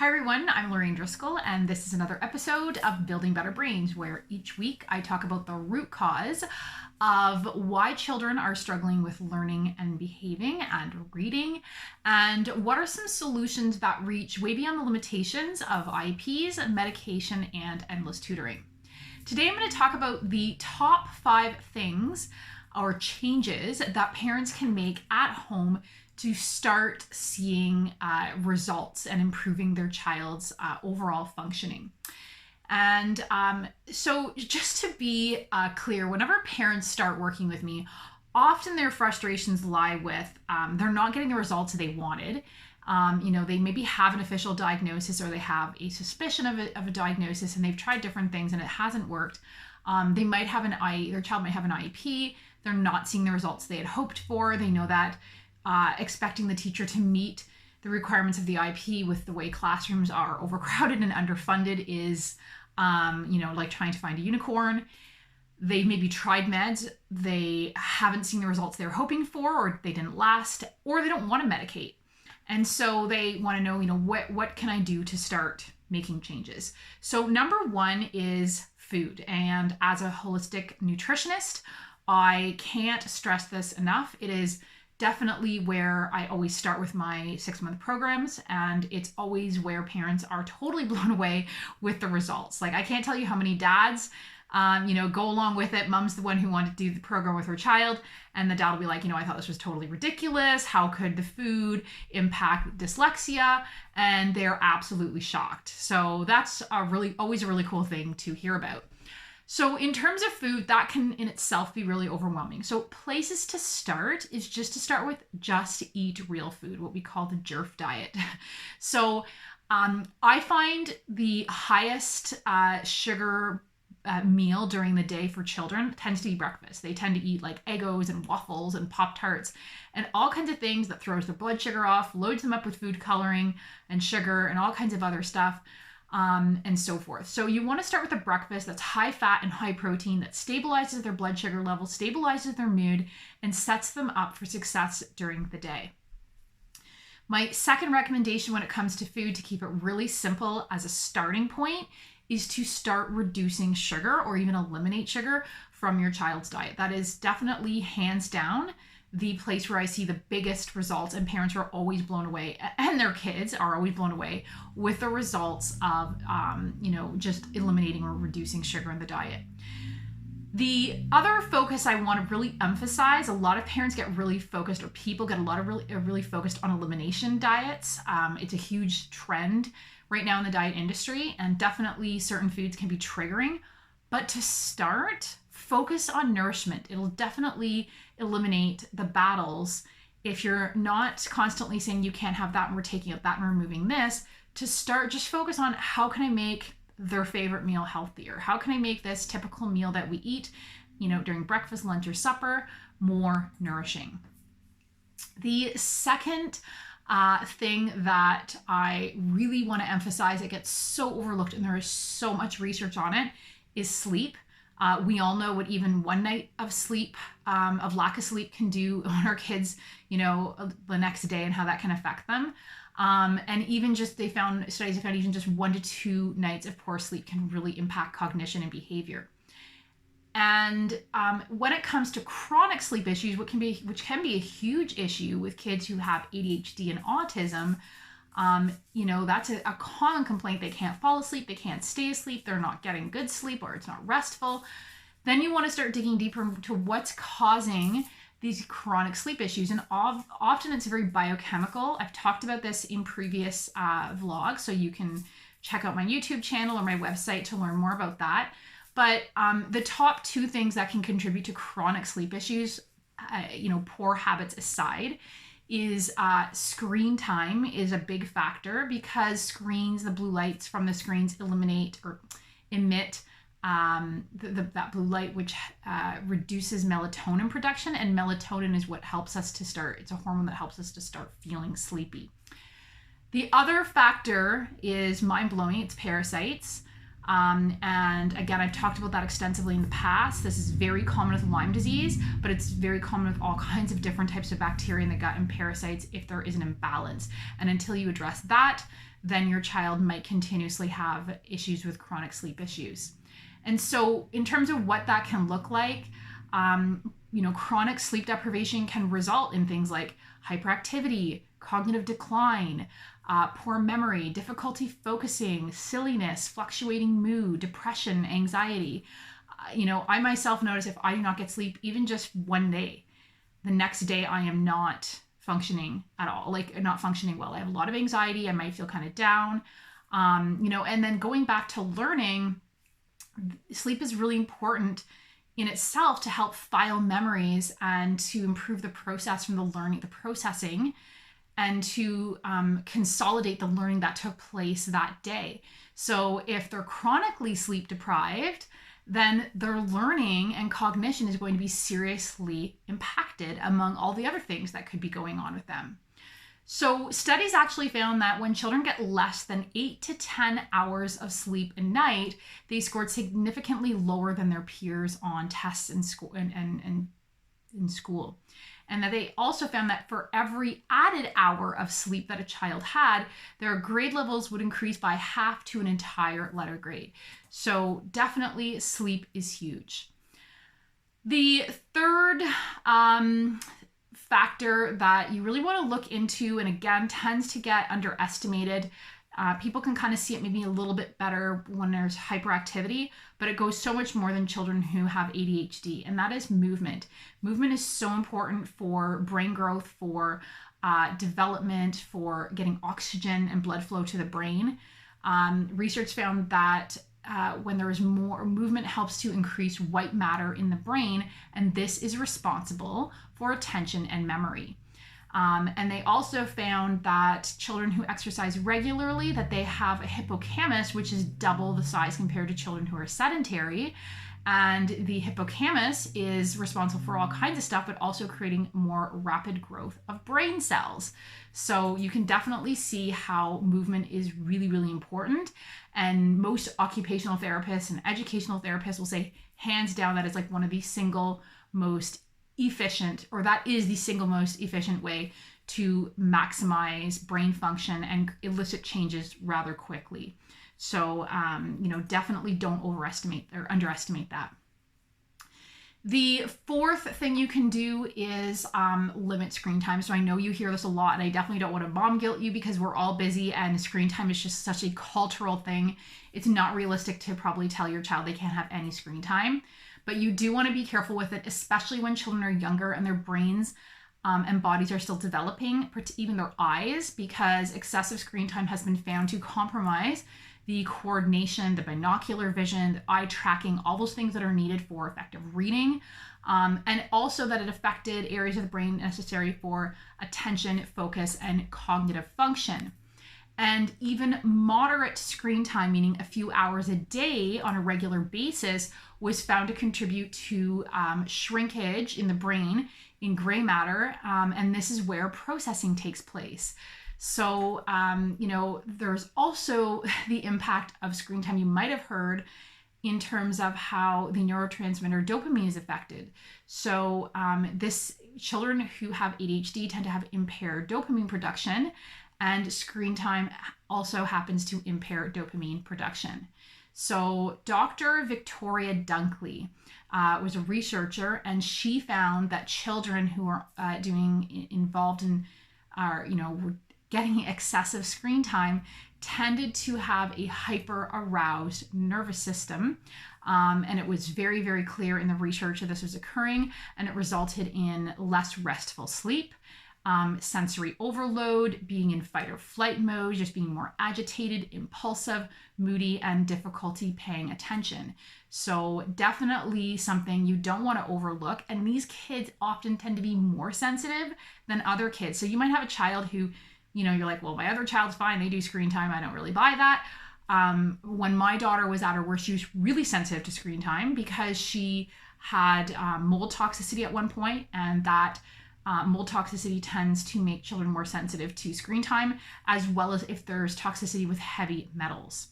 Hi everyone, I'm Lorraine Driscoll, and this is another episode of Building Better Brains, where each week I talk about the root cause of why children are struggling with learning and behaving and reading, and what are some solutions that reach way beyond the limitations of IEPs, medication, and endless tutoring. Today I'm going to talk about the top 5 things or changes that parents can make at home to start seeing results and improving their child's overall functioning. And so just to be clear, whenever parents start working with me, often their frustrations lie with they're not getting the results they wanted. They maybe have an official diagnosis, or they have a suspicion of a diagnosis, and they've tried different things and it hasn't worked. They might have their child might have an IEP. They're not seeing the results they had hoped for. They know that expecting the teacher to meet the requirements of the IEP with the way classrooms are overcrowded and underfunded is, like trying to find a unicorn. They maybe tried meds, they haven't seen the results they're hoping for, or they didn't last, or they don't want to medicate. And so they want to know, what can I do to start making changes? So number 1 is food. And as a holistic nutritionist, I can't stress this enough. It is definitely where I always start with my 6-month programs, and it's always where parents are totally blown away with the results. Like, I can't tell you how many dads, go along with it. Mom's the one who wanted to do the program with her child, and the dad will be like, I thought this was totally ridiculous. How could the food impact dyslexia? And they're absolutely shocked. So that's always a really cool thing to hear about. So in terms of food, that can in itself be really overwhelming. So places to start is just to start with just eat real food, what we call the JERF diet. So I find the highest sugar meal during the day for children tends to be breakfast. They tend to eat like Eggos and waffles and Pop-Tarts and all kinds of things that throws their blood sugar off, loads them up with food coloring and sugar and all kinds of other stuff. And so forth. So you want to start with a breakfast that's high fat and high protein, that stabilizes their blood sugar level, stabilizes their mood, and sets them up for success during the day. My second recommendation when it comes to food, to keep it really simple as a starting point, is to start reducing sugar or even eliminate sugar from your child's diet. That is definitely hands down the place where I see the biggest results, and parents are always blown away, and their kids are always blown away with the results of, just eliminating or reducing sugar in the diet. The other focus I want to really emphasize, a lot of parents get really focused, or people get really focused on elimination diets. It's a huge trend right now in the diet industry, and definitely certain foods can be triggering. But to start, focus on nourishment. It'll definitely eliminate the battles if you're not constantly saying you can't have that and we're taking out that and removing this. To start, just focus on how can I make their favorite meal healthier? How can I make this typical meal that we eat, during breakfast, lunch, or supper more nourishing? The second thing that I really want to emphasize, it gets so overlooked and there is so much research on it, is sleep. We all know what even one night of sleep, of lack of sleep, can do on our kids, the next day, and how that can affect them. And even just studies have found even just 1 to 2 nights of poor sleep can really impact cognition and behavior. And when it comes to chronic sleep issues, which can be a huge issue with kids who have ADHD and autism, that's a common complaint. They can't fall asleep, they can't stay asleep, they're not getting good sleep, or it's not restful. Then you want to start digging deeper into what's causing these chronic sleep issues. And often it's very biochemical. I've talked about this in previous vlogs, so you can check out my YouTube channel or my website to learn more about that. But the top 2 things that can contribute to chronic sleep issues, poor habits aside, is screen time is a big factor, because the blue lights from the screens emit that blue light, which reduces melatonin production, and melatonin is what helps us to start. It's a hormone that helps us to start feeling sleepy. The other factor is mind-blowing. It's parasites. And again, I've talked about that extensively in the past. This is very common with Lyme disease, but it's very common with all kinds of different types of bacteria in the gut and parasites if there is an imbalance. And until you address that, then your child might continuously have issues with chronic sleep issues. And so in terms of what that can look like, chronic sleep deprivation can result in things like hyperactivity, cognitive decline, poor memory, difficulty focusing, silliness, fluctuating mood, depression, anxiety. I myself notice if I do not get sleep even just one day, the next day I am not functioning at all, not functioning well. I have a lot of anxiety. I might feel kind of down, and then going back to learning, sleep is really important in itself to help file memories and to improve the process from the processing, and to consolidate the learning that took place that day. So if they're chronically sleep deprived, then their learning and cognition is going to be seriously impacted among all the other things that could be going on with them. So studies actually found that when children get less than 8 to 10 hours of sleep a night, they scored significantly lower than their peers on tests in school and in school. And that they also found that for every added hour of sleep that a child had, their grade levels would increase by half to an entire letter grade. So definitely sleep is huge. The third factor that you really want to look into, and again tends to get underestimated, people can kind of see it maybe a little bit better when there's hyperactivity, but it goes so much more than children who have ADHD, and that is movement. Movement is so important for brain growth, for development, for getting oxygen and blood flow to the brain. Research found that when there is more movement, helps to increase white matter in the brain, and this is responsible for attention and memory. And they also found that children who exercise regularly, that they have a hippocampus, which is double the size compared to children who are sedentary. And the hippocampus is responsible for all kinds of stuff, but also creating more rapid growth of brain cells. So you can definitely see how movement is really, really important. And most occupational therapists and educational therapists will say, hands down, that is like one of the single most efficient, or that is the single most efficient way to maximize brain function and elicit changes rather quickly. So, definitely don't overestimate or underestimate that. The fourth thing you can do is limit screen time. So I know you hear this a lot, and I definitely don't want to mom guilt you because we're all busy and screen time is just such a cultural thing. It's not realistic to probably tell your child they can't have any screen time, but you do want to be careful with it, especially when children are younger and their brains and bodies are still developing, even their eyes, because excessive screen time has been found to compromise the coordination, the binocular vision, the eye tracking, all those things that are needed for effective reading, and also that it affected areas of the brain necessary for attention, focus, and cognitive function. And even moderate screen time, meaning a few hours a day on a regular basis, was found to contribute to shrinkage in the brain in gray matter, and this is where processing takes place. So, there's also the impact of screen time you might have heard in terms of how the neurotransmitter dopamine is affected. So, children who have ADHD tend to have impaired dopamine production, and screen time also happens to impair dopamine production. So, Dr. Victoria Dunkley was a researcher, and she found that children who are were getting excessive screen time tended to have a hyper-aroused nervous system. And it was very, very clear in the research that this was occurring, and it resulted in less restful sleep, sensory overload, being in fight or flight mode, just being more agitated, impulsive, moody, and difficulty paying attention. So definitely something you don't want to overlook. And these kids often tend to be more sensitive than other kids. So you might have a child who, you're like, well, my other child's fine, they do screen time, I don't really buy that. When my daughter was at her worst, she was really sensitive to screen time because she had mold toxicity at one point, and that mold toxicity tends to make children more sensitive to screen time, as well as if there's toxicity with heavy metals.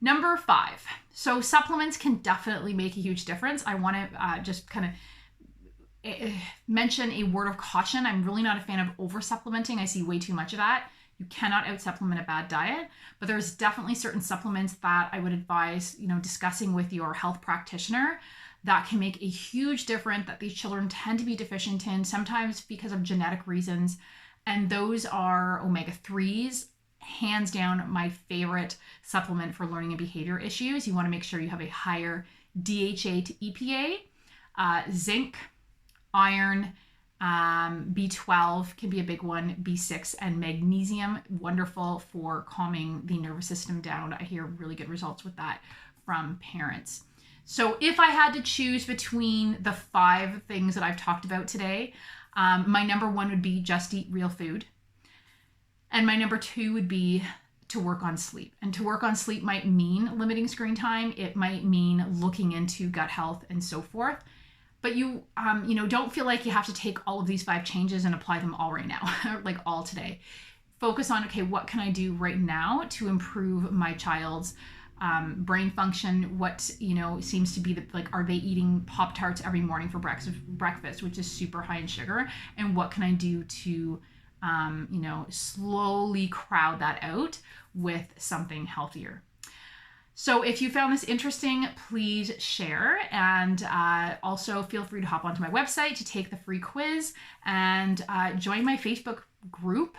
Number 5. So supplements can definitely make a huge difference. I want to just kind of mention a word of caution. I'm really not a fan of over supplementing. I see way too much of that. You cannot out supplement a bad diet, but there's definitely certain supplements that I would advise, discussing with your health practitioner that can make a huge difference that these children tend to be deficient in, sometimes because of genetic reasons. And those are omega-3s. Hands down, my favorite supplement for learning and behavior issues. You want to make sure you have a higher DHA to EPA, zinc, iron, B12 can be a big one, B6, and magnesium, wonderful for calming the nervous system down. I hear really good results with that from parents. So if I had to choose between the 5 things that I've talked about today, my number 1 would be just eat real food. And my number 2 would be to work on sleep. And to work on sleep might mean limiting screen time. It might mean looking into gut health and so forth. But you don't feel like you have to take all of these 5 changes and apply them all right now, like all today. Focus on, okay, what can I do right now to improve my child's brain function? What, seems to be are they eating Pop-Tarts every morning for breakfast, which is super high in sugar? And what can I do to slowly crowd that out with something healthier? So if you found this interesting, please share, and also feel free to hop onto my website to take the free quiz and join my Facebook group,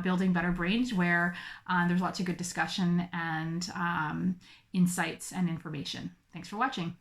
Building Better Brains, where there's lots of good discussion and insights and information. Thanks for watching.